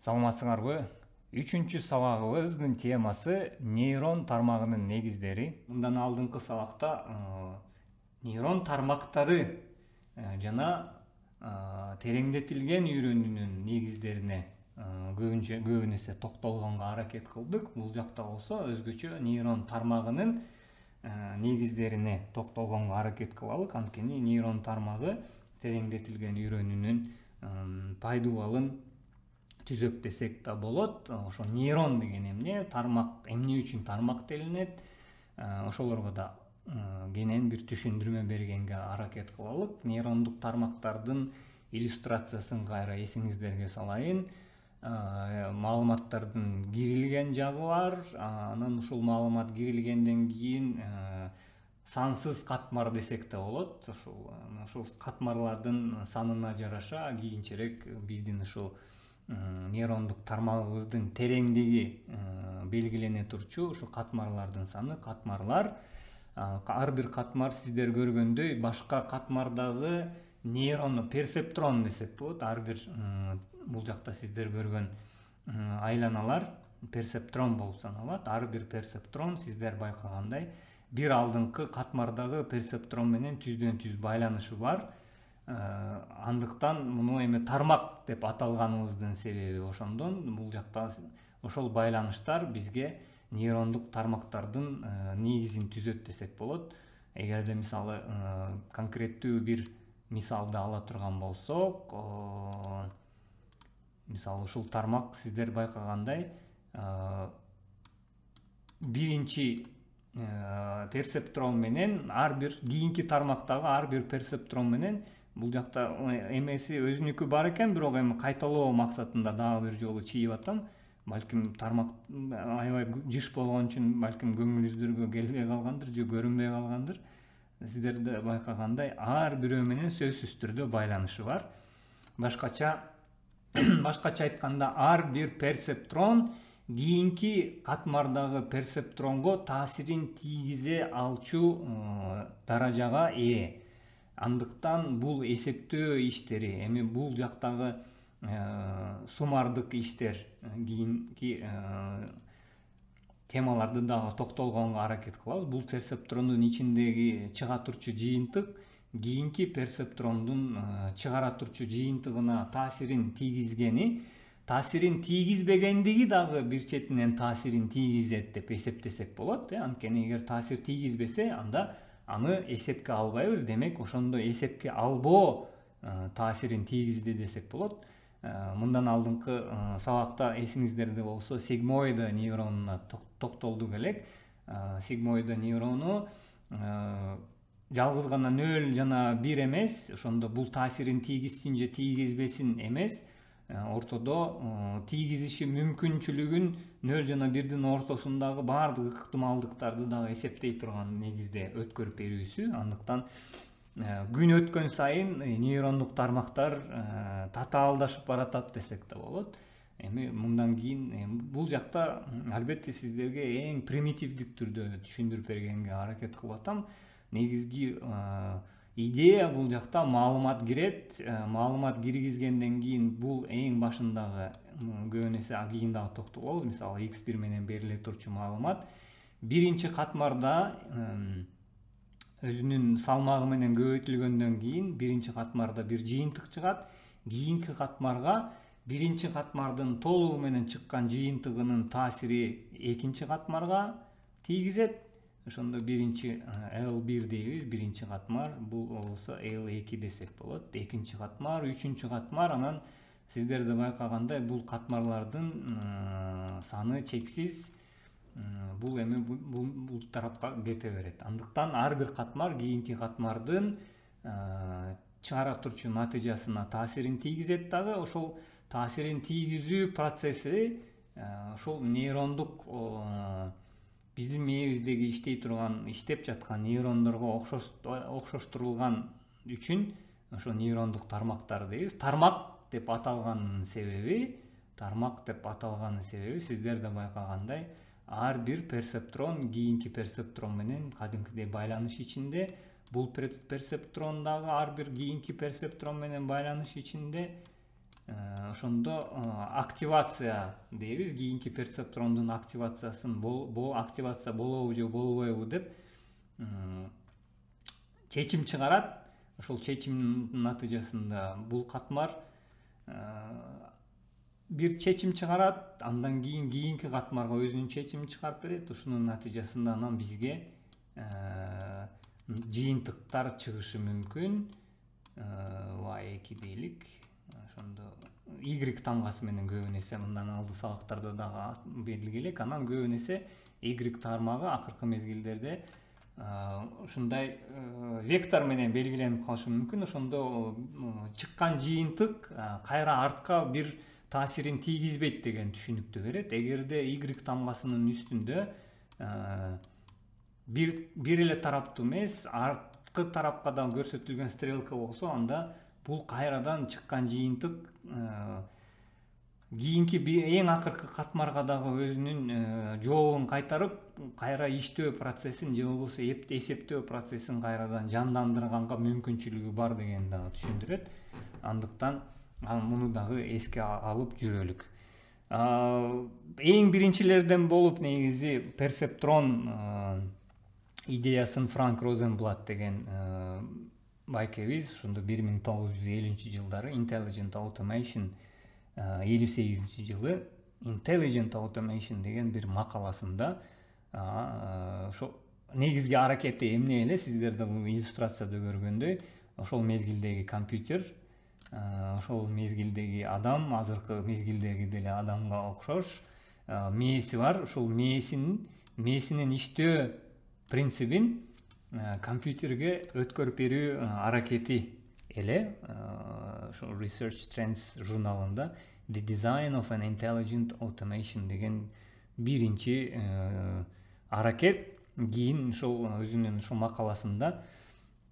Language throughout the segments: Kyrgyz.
Саламатсыңарбы? Үчүнчү сабагыбыздын темасы нейрон тармагынын негиздери. Мындан алдыңкы сабакта нейрон тармактары жана тереңдетилген үйрөнүүнүн негиздерине көбүн эсе токтолгонго аракет кылдык. Бул жакта болсо өзгөчө нейрон тармагынын негиздерине токтолгонго аракет кылалык. Анткени нейрон тармагы тереңдетилген үйрөнүүнүн пайдубалын түзөк десек да болот. Ошо нейрон деген эмне, тармак эмне үчүн тармак делинет, ошолорго да кенен бир түшүндүрмө бергенге аракет кылалык. Нейрондук тармактардын иллюстрациясын кайра эсиңиздерге салайын. Маалыматтардын кирилген жагы бар, анан ушул маалымат кирилгенден кийин сансыз катмар десек да болот. Ушул катмарлардын санына жараша кийинчерээк биздин ушул нейрондук тармагыбыздын тереңдиги белгилене турчу ушу катмарлардын саны. Катмарлар, ар бир катмар сиздер көргөндөй башка катмардагы нейрону персептрон десек болот. Ар бир бул жакта сиздер көргөн айланалар персептрон болуп саналат. Ар бир персептрон сиздер байкагандай бир алдыңкы катмардагы персептрон менен түздөн түз байланышы бар. Андыктан муну эми тармак деп аталганыбыздын себеби ошондон. Бул жакта ошол байланыштар бизге нейрондук тармактардын негизин түзөт десек болот. Эгерде мисалы конкреттүү бир мисалды ала турган болсок, мисалы ушул тармак сиздер байкагандай биринчи персептрон менен ар бир кийинки тармактагы ар бир персептрон менен бул жакта эмеси өзүнүкү бар экен, бирок эми кайталоо максатында дагы бир жолу чийип атам. Балким тармак аябай жыш болгон үчүн балким көңүлүңүздөргө келбей калгандыр же көрүнбөй калгандыр. Сиздерде байкагандай ар бирөө менен сөзсүз түрдө байланышы бар. Башкача айтканда ар бир персептрон кийинки катмардагы персептронго таасирин тийгизе алчу даражага ээ. Андыктан бул эсептөө иштери, эми бул жактагы суммардык иштер кийинки темаларды дагы токтолгонго аракет кылабыз. Бул персептрондун ичиндеги чыга турчу жыйынтык кийинки персептрондун чыгара турчу жыйынтыгына таасирин тийгизгени, таасирин тийгизбегендиги дагы бир четинен таасирин тийгизет деп эсептесек болот. Анткени эгер таасир тийгизбесе, анда аны эсепке албайбыз. Демек, ошондо эсепке албоо таасирин тийгизди десек болот. Мындан алдыңкы сабакта эсиңиздерде болсо сигмоида нейронуна токтолдук элек. Сигмоида нейрону жалгыз гана 0 жана 1 эмес, ошондо бул таасирин тийгизсин же тийгизбесин эмес, ортодо тийгизиши мүмкүнчүлүгүн 0 жана 1-дин ортосундагы баардык ыктымалдыктарды дагы эсептей турган негизде өткөрүп берүүсү. Андыктан күн өткөн сайын нейрондук тармактар татаалдашып баратат десек да болот. Эми мындан кийин бул жакта албетте сиздерге эң примитивдик түрдө түшүндүрүп бергенге аракет кылып атам. Негизги идея бул жакта маалымат кирет. Маалымат киргизгенден кийин бул эң башындагы көбүн эсе кийин дагы токтолобуз. Мисалы X1 менен бериле турчу маалымат биринчи катмарда өзүнүн салмагы менен көбөйтүлгөндөн кийин биринчи катмарда бир жыйынтык чыгат. Кийинки катмарга биринчи катмардын толугу менен чыккан жыйынтыгынын таасири экинчи катмарга тийгизет. Ошондо биринчи L1 дейбиз, биринчи катмар, бул болсо L2 десек болот. Экинчи катмар, үчүнчү катмар, анан сиздерде байкагандай бул катмарлардын саны чексиз. Бул эми бул тарапка кете берет. Андыктан ар бир катмар кийинки катмардын чыгара турчу натыйжасына таасирин тийгизет дагы. Ошол таасирин тийгизүү процесси ошол нейрондук биздин мээбиздеги иштеп жаткан нейрондорго окшоштурулган үчүн ошо нейрондук тармактар дейбиз. Тармак деп аталганын себеби сиздерде байкагандай ар бир персептрон кийинки персептрон менен кадимкидей байланыш ичинде. Бул персептрон дагы ар бир кийинки персептрон менен байланыш ичинде. ошондо активация дейбиз, кийинки перцептрондун активациясын активация болобу же болбойбу деп чечим чыгарат. Ошол чечимдин натыйжасында бул катмар бир чечим чыгарат, андан кийинки катмарга өзүнүн чечимин чыгарып берет. Ушунун натыйжасында анан бизге жыйынтыктар чыгышы мүмкүн. Y2 дейлик. Ошондо Y тамгасы менен көбүн эсе мындан алды сабактарда дагы белгилек. Анан көбүн эсе Y тармагы акыркы мезгилдерде ушундай вектор менен белгиленип калышы мүмкүн. Ошондо чыккан жыйынтык кайра артка бир таасирин тийгизбейт деген түшүнүктү берет. Эгерде Y тамгасынын үстүндө бир эле тараптуу эмес, арткы тарапка да көрсөтүлгөн стрелка болсо, анда бул кайрадан чыккан жыйынтык кийинки эң акыркы катмарга дагы өзүнүн жообун кайтарып, кайра иштөө процессин же болбосо эсептөө процессин кайрадан жандандырганга мүмкүнчүлүгү бар дегенди дагы түшүндүрөт. Андыктан муну дагы эске алып жүрөлүк. Эң биринчилерден болуп негизи перцептрон идеясын Франк Розенблат деген байкебиз ошондо 1950-жылдары Intelligent Automation 58-жылы Intelligent Automation деген бир макаласында ошо негизги аракети эмне эле, сиздер да бул иллюстрацияда көргөндөй, ошол мезгилдеги компьютер, ошол мезгилдеги адам, азыркы мезгилдеги деле адамга окшош мээси бар. Ошол мээсинин иштөө принцибин компьютерге өткөрүп берүү аракети эле. Ошол Research Trends журналында The Design of an Intelligent Automation деген биринчи аракет. Кийин ошол өзүнүн ошол макаласында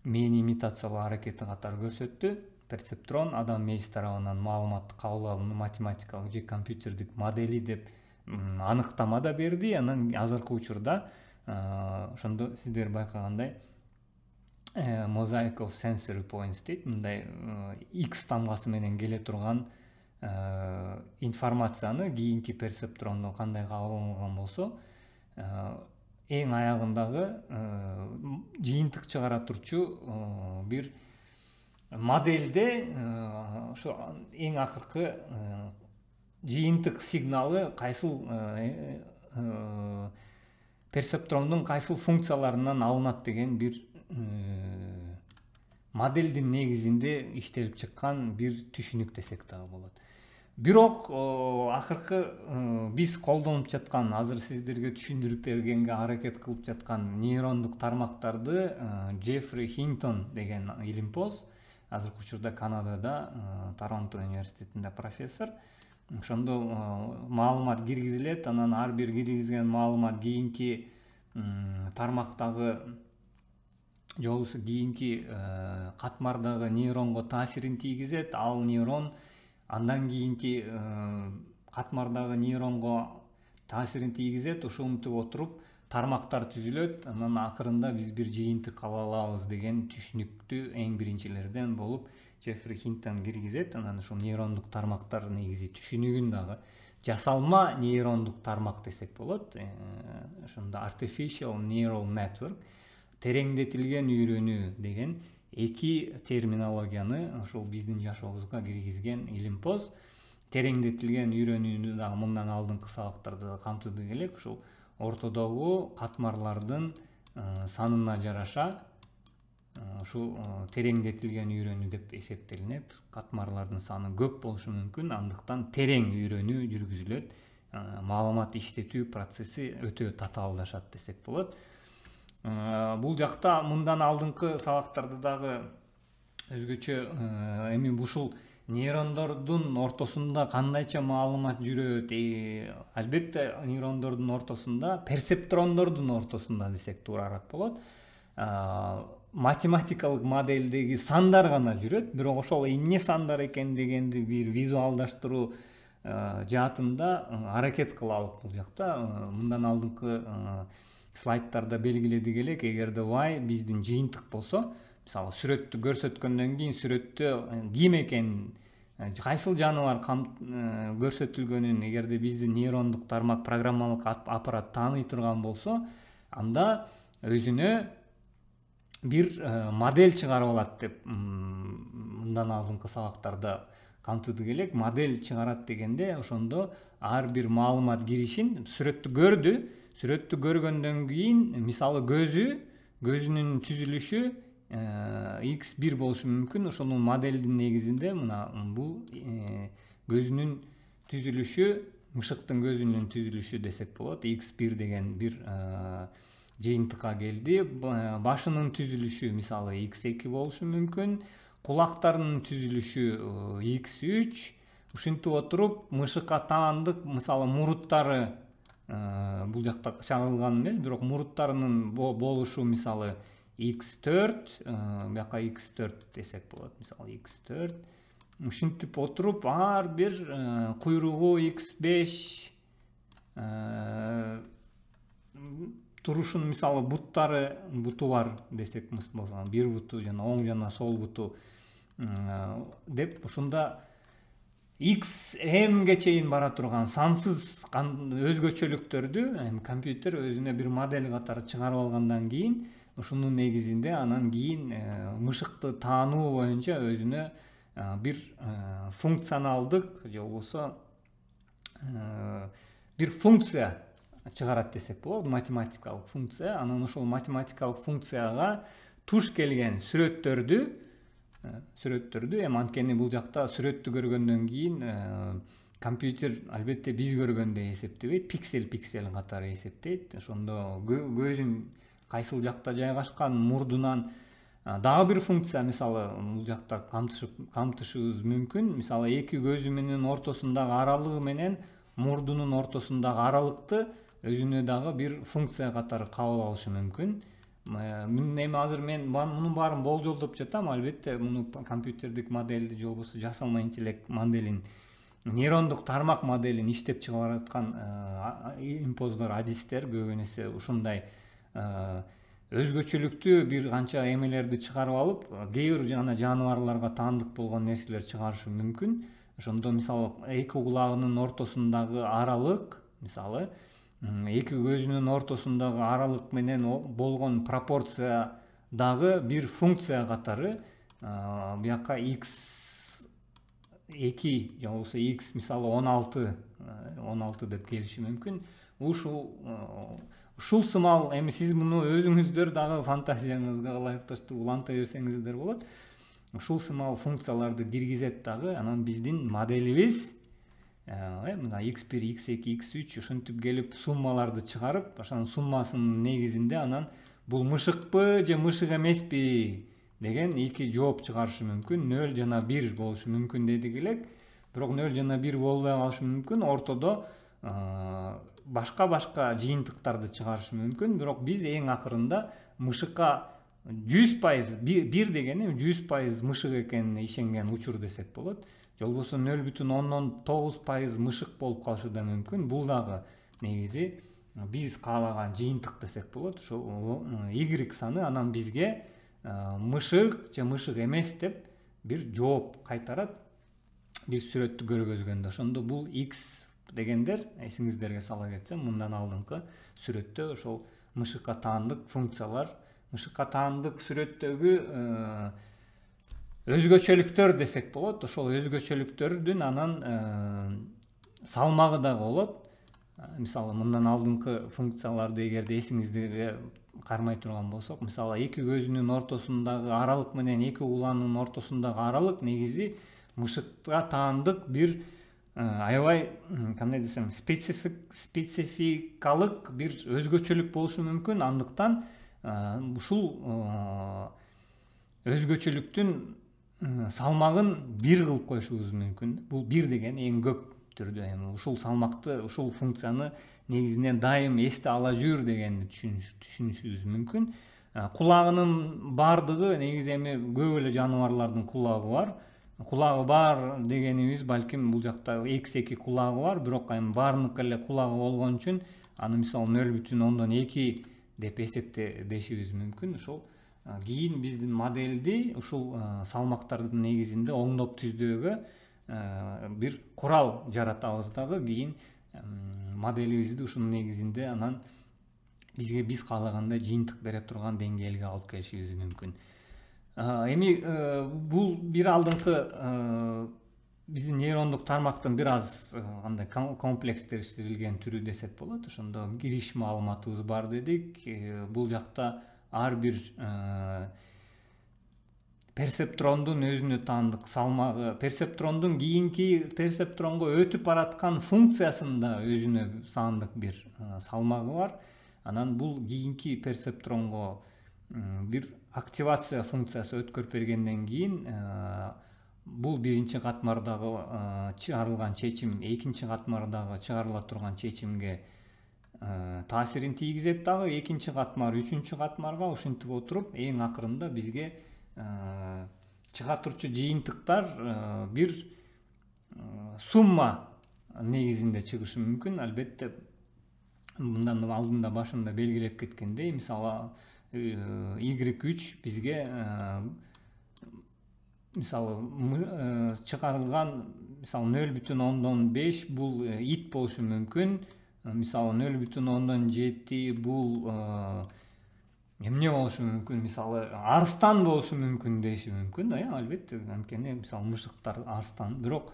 мээни имитациялоо аракети катары көрсөттү. Перцептрон адам мээси тарабынан маалыматты кабыл алуунун математикалык же компьютердик модели деп аныктама да берди. Анан азыркы учурда ошондо сиздер байкагандай mosaic of sensory points дейт. Мындай X тамгасы менен келе турган информацияны кийинки перцептрондо кандай кабыл алынган болсо, эң аягындагы жыйынтык чыгара турчу бир модельде ошо эң акыркы жыйынтык сигналы кайсыл перцептрондун кайсыл функцияларынан алынат деген бир модельдин негизинде иштелип чыккан бир түшүнүк десек дагы болот. Бирок акыркы биз колдонуп жаткан, азыр сиздерге түшүндүрүп бергенге аракет кылып жаткан нейрондук тармактарды Джеффри Хинтон деген илимпоз, азыркы учурда Канадада Торонто университетинде профессор. Ошондо маалымат киргизилет, анан ар бир киргизген маалымат кийинки тармактагы же болбосо кийинки катмардагы нейронго таасирин тийгизет. Ал нейрон андан кийинки катмардагы нейронго таасирин тийгизет. Ошентип отуруп тармактар түзүлөт. Анан акырында биз бир жыйынтык ала алабыз деген түшүнүктү эң биринчилерден болуп Джеффри Хинтон киргизет. Анан ошол нейрондук тармактар негизи түшүнүгүн дагы жасалма нейрондук тармак десек болот. Ошондо artificial neural network, тереңдетилген үйрөнүү деген эки терминологияны ошол биздин жашообузга киргизген илимпоз. Тереңдетилген үйрөнүүнү дагы мындан алдыңкы сабактарда камтыдык элек. Ушул ортодогу катмарлардын санына жараша ушул тереңдетилген үйрөнүү деп эсептелинет. Катмарлардын саны көп болушу мүмкүн, андыктан терең үйрөнүү жүргүзүлөт. Маалымат иштетүү процесси өтө татаалдашат десек болот. Бул жакта мындан алдыңкы сабактарда дагы өзгөчө эми ушул нейрондордун ортосунда кандайча маалымат жүрөт? Албетте нейрондордун ортосунда, перцептрондордун ортосунда десек туурараак болот. Математикалык модельдеги сандар гана жүрөт, бирок ошол эмне сандар экен дегенди бир визуалдаштыруу жаатында аракет кылалык бул жакта. Мындан алдыңкы слайдтарда белгиледик элек, эгерде Y биздин жыйынтык болсо, мисалы сүрөттү көрсөткөндөн кийин сүрөттө ким экенин кайсыл жаныбар көрсөтүлгөнүн эгерде биздин нейрондук тармак программалык аппарат тааный турган болсо, анда өзүнө бир модель чыгарып алат деп мындан алдыңкы сабактарда камтыдык элек. Модель чыгарат дегенде ошондо ар бир маалымат киришин сүрөттү көрдү. Сүрөттү көргөндөн кийин мисалы көзүнүн түзүлүшү x1 болушу мүмкүн. Ошонун моделдин негизинде мына бул көзүнүн түзүлүшү, мышыктын көзүнүн түзүлүшү десек болот. x1 деген бир жыйынтыкка келди. Башынын түзүлүшү мисалы x2 болушу мүмкүн. Кулактарынын түзүлүшү x3. Ушинтип отуруп мышыкка таандык мисалы муруттары бул жакта чагылган эмес, бирок муруттарынын болушу мисалы x4, бияка x4 десек болот, мисалы x4. Ушинтип отуруп ар бир куйругу x5 турушун мисалы буту бар десек болсо, бир буту жана оң жана сол буту деп ушунда xmге чейин бара турган сансыз өзгөчөлүктөрдү компьютер өзүнө бир модель катары чыгарып алгандан кийин ушунун негизинде анан кийин мышыкты таануу боюнча өзүнө бир функционалдык же болбосо бир функция чыгарат десек болот, математикалык функция. Анан ошол математикалык функцияга туш келген сүрөттөрдү анткени бул жакта сүрөттү көргөндөн кийин компьютер албетте биз көргөндөй эсептебейт, пиксель катары эсептейт. Ошондо көзүн кайсыл жакта жайгашкан, мурдунан дагы бир функция мисалы бул жакта камтышыбыз мүмкүн. Мисалы эки көзү менен ортосундагы аралыгы менен мурдунун ортосундагы аралыкты өзүнө дагы бир функция катары кабыл алышы мүмкүн. Эми азыр мен мунун баарын болжолдоп жатам. Албетте муну компьютердик модельди же болбосо жасалма интеллект моделин, нейрондук тармак моделин иштеп чыгарып аткан импоздор, адистер көбүн эсе ушундай өзгөчөлүктүү бир канча эмелерди чыгарып алып, кээ бир жана жаныбарларга таандык болгон нерселер чыгарышы мүмкүн. Ошондо мисалы эки кулагынын ортосундагы аралык, мисалы эки көзүнүн ортосундагы аралык менен болгон пропорция дагы бир функция катары бияка x2 же болбосо x мисалы 16 деп келиши мүмкүн. Ушул сымал эми сиз муну өзүңүздөр дагы фантазияңызга ылайыкташтырып уланта берсеңиздер болот. Ушул сымал функцияларды киргизет дагы, анан биздин моделибиз мына x1, x2, x3 ушинтип келип суммаларды чыгарып, ошонун суммасынын негизинде анан бул мышыкпы же мышык эмеспи деген эки жооп чыгарышы мүмкүн. 0 жана 1 болушу мүмкүн дедик элек. Бирок 0 жана 1 болбой калышы мүмкүн. Ортодо башка жыйынтыктарды чыгарышы мүмкүн. Бирок биз эң акырында мышыкка 100% 1 дегени 100% мышык экенине ишенген учур десек болот. Же болбосо 0,9% мышык болуп калышы да мүмкүн. Бул дагы негизи биз каалаган жыйынтык десек болот. Ошол y саны анан бизге мышык же мышык эмес деп бир жооп кайтарат бир сүрөттү көргөзгөндө. Ошондо бул x дегендер, эсиңиздерге сала кетсем, мындан алдыңкы сүрөттө ошол мышыкка таандык функциялар, мышыкка таандык сүрөттөгү өзгөчөлүктөр десек болот. Ошол өзгөчөлүктөрдүн анан салмагы дагы болот. Мисалы мындан алдыңкы функцияларды эгерде эсиңиздерге кармай турган болсок, мисалы эки көзүнүн ортосундагы аралык менен эки уланын ортосундагы аралык негизи мышыкка таандык бир аябай кандай десем спецификалык бир өзгөчөлүк болушу мүмкүн. Андыктан ушул өзгөчөлүктүн салмагын 1 кылып коюшубуз мүмкүн. Бул 1 деген эң көп түрдө, эми ушул салмакты, ушул функцияны негизинен дайым эсте ала жүр дегенди түшүнүшүбүз мүмкүн. Кулагынын бардыгы негизи эми көп эле жаныбарлардын кулагы бар. Кулагы бар дегенибиз балким бул жакта x2 кулагы бар, бирок эми баарыныкы эле кулагы болгон үчүн аны мисалы 0,2 деп эсептешибиз мүмкүн. Ошол кийин биздин модельди ушул салмактардын негизинде оңдоп түздөөгө бир курал жаратабыз дагы, кийин моделибизди ушунун негизинде анан бизге биз каалагандай жыйынтык бере турган деңгээлге алып келишибиз мүмкүн. Эми бул бир алдыңкы биздин нейрондук тармактын бир аз кандай комплекстештирилген түрү десек болот. Ошондо кириш маалыматыбыз бар дедик. Бул жакта ар бир персептрондун өзүнө таандык салмагы, персептрондун кийинки персептронго өтүп бараткан функциясында өзүнө сандык бир салмагы бар. Анан бул кийинки персептронго бир активация функциясы өткөрүп бергенден кийин бул биринчи катмардагы чыгарылган чечим экинчи катмардагы чыгарыла турган чечимге таасирин тийгизет дагы. Экинчи катмар үчүнчү катмарга ушинтип отуруп эң акырында бизге чыга турчу жыйынтыктар бир сумма негизинде чыгышы мүмкүн. Албетте мындан алдында башында белгилеп кеткендей, мисалы Y3 бизге мисалы чыгарылган мисалы 0,5 бул ит болушу мүмкүн. Мисалы 0,7 бул эмне болушу мүмкүн? Мисалы арстан болушу мүмкүн деши мүмкүн да. Албетте, анткени мисалы мышыктар арстан. Бирок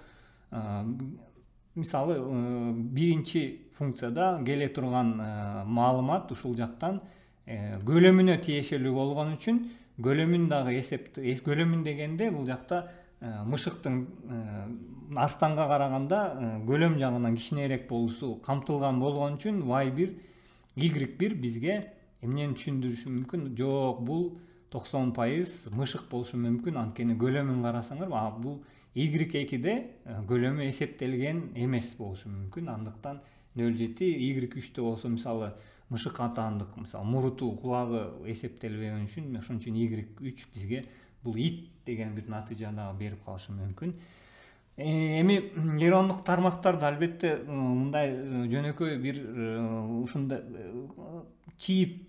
мисалы биринчи функцияда келе турган маалымат ушул жактан көлөмүнө тиешелүү болгон үчүн көлөмүн дагы көлөмүн дегенде бул жакта мышыктын арстанга караганда көлөм жагынан кичинерээк болуусу камтылган болгон үчүн Y1 Y1 бизге эмнени түшүндүрүшү мүмкүн? Жок, бул 90% мышык болушу мүмкүн. Анткени көлөмүн карасаңар, бул Y2'де көлөмү эсептелген эмес болушу мүмкүн. Андыктан 0,7 Y3'те болсо мисалы мышык атаандык, мисалы муруту, кулагы эсептелбеген үчүн, ошон үчүн Y3 бизге бул ит деген бир натыйжа дагы берип калышы мүмкүн. Эми нейрондук тармактарды албетте мындай жөнөкөй бир ушундай чип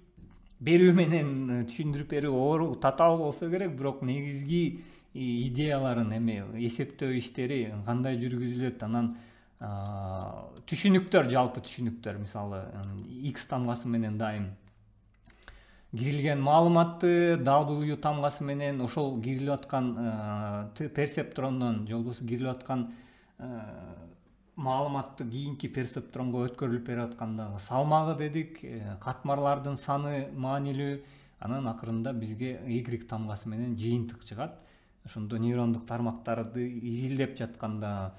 берүү менен түшүндүрүп берүү оор татаал болсо керек, бирок негизги идеяларын эми эсептөө иштери кандай жүргүзүлөт, анан түшүнүктөр, жалпы түшүнүктөр, мисалы X тамгасы менен дайым кирилген маалыматты W тамгасы менен ошол кирилип аткан персептрондон же болбосо кирилип аткан маалыматты кийинки персептронго өткөрүлүп берип аткандагы салмагы дедик, катмарлардын саны маанилүү. Анан акырында бизге Y тамгасы менен жыйынтык чыгат. Ошондо нейрондук тармактарды изилдеп жатканда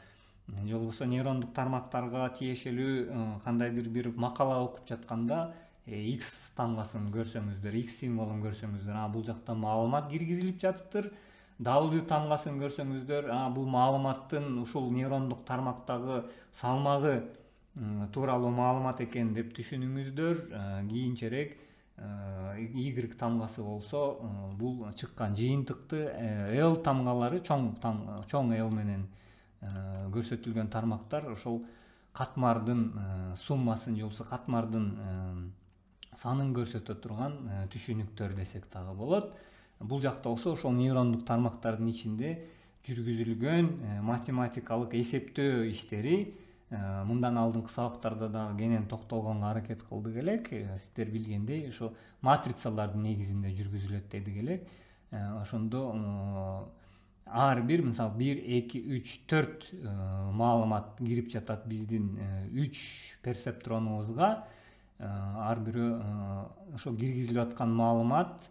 же болбосо нейрондук тармактарга тиешелүү кандайдыр бир макала окуп жатканда X тамгасын көрсөңүздөр, X символун көрсөңүздөр, бул жакта маалымат киргизилип жатыптыр. W тамгасын көрсөңүздөр, бул маалыматтын ушул нейрондук тармактагы салмагы тууралуу маалымат экен деп түшүнүңүздөр. Кийинчерээк Y тамгасы болсо бул чыккан жыйынтыкты L тамгалары, чоң L менен көрсөтүлгөн тармактар ошол катмардын суммасын же болбосо катмардын санын көрсөтө турган түшүнүктөр десек дагы болот. Бул жакта болсо ошол нейрондук тармактардын ичинде жүргүзүлгөн математикалык эсептөө иштери мындан алдыңкы сабактарда дагы кенен токтолгонго аракет кылдык элек. Сиздер билгендей, ошо матрицалардын негизинде жүргүзүлөт дедик элек. Ошондо ар бир, мисалы 1, 2, 3, 4 маалымат кирип жатат биздин 3 персептронубузга. Ар бирөө ошо киргизилип аткан маалымат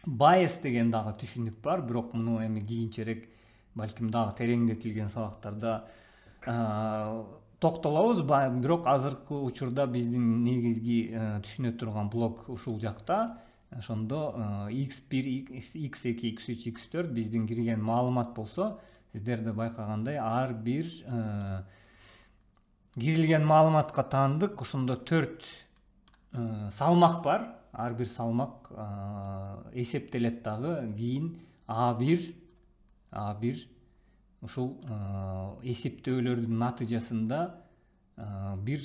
байс деген дагы түшүнүк бар, бирок муну эми кийинчерээк балким дагы тереңдетилген сабактарда токтолобуз. Бирок азыркы учурда биздин негизги түшүнө турган блок ушул жакта. Ошондо X1, X2, X3, X4 биздин кирген маалымат болсо, сиздер да байкагандай ар бир кирилген маалыматка таандык ошондо 4 салмак бар. Ар бир салмак эсептелет дагы. Кийин A1 ушул эсептөөлөрдүн натыйжасында бир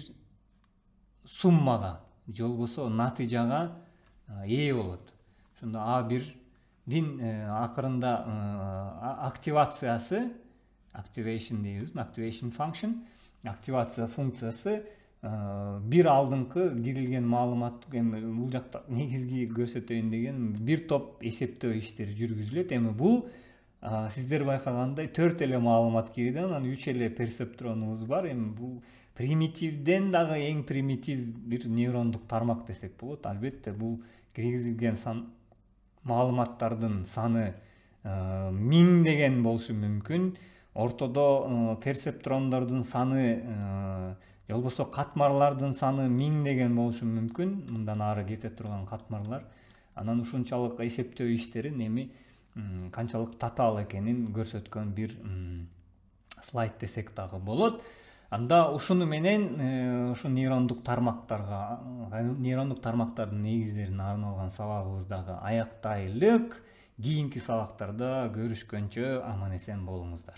суммага же болбосо натыйжага ээ болот. Ошондо A1 акырында активациясы, activation дейбиз, activation function, активация функциясы бир алдыңкы кирилген маалымат, эми бул жакта негизги көрсөтөйүн деген бир топ эсептөө иштери жүргүзүлөт. Эми бул сиздер байкагандай 4 эле маалымат кирди, анан 3 эле персептронубуз бар. Эми бул примитивден дагы эң примитив бир нейрондук тармак десек болот. Албетте бул киргизилген маалыматтардын саны миңдеген болушу мүмкүн. Ортодо персептрондордун саны же болбосо катмарлардын саны миңдеген болушу мүмкүн. Мындан ары кете турган катмарлар. Анан ушунчалык эсептөө иштерин эми канчалык татаал экенин көрсөткөн бир слайд десек дагы болот. Анда ушуну менен ушу нейрондук тармактардын негиздерине арналган сабагыбыз дагы аяктайлык. Кийинки сабактарда көрүшкөнчө аман эсен болуңуздар.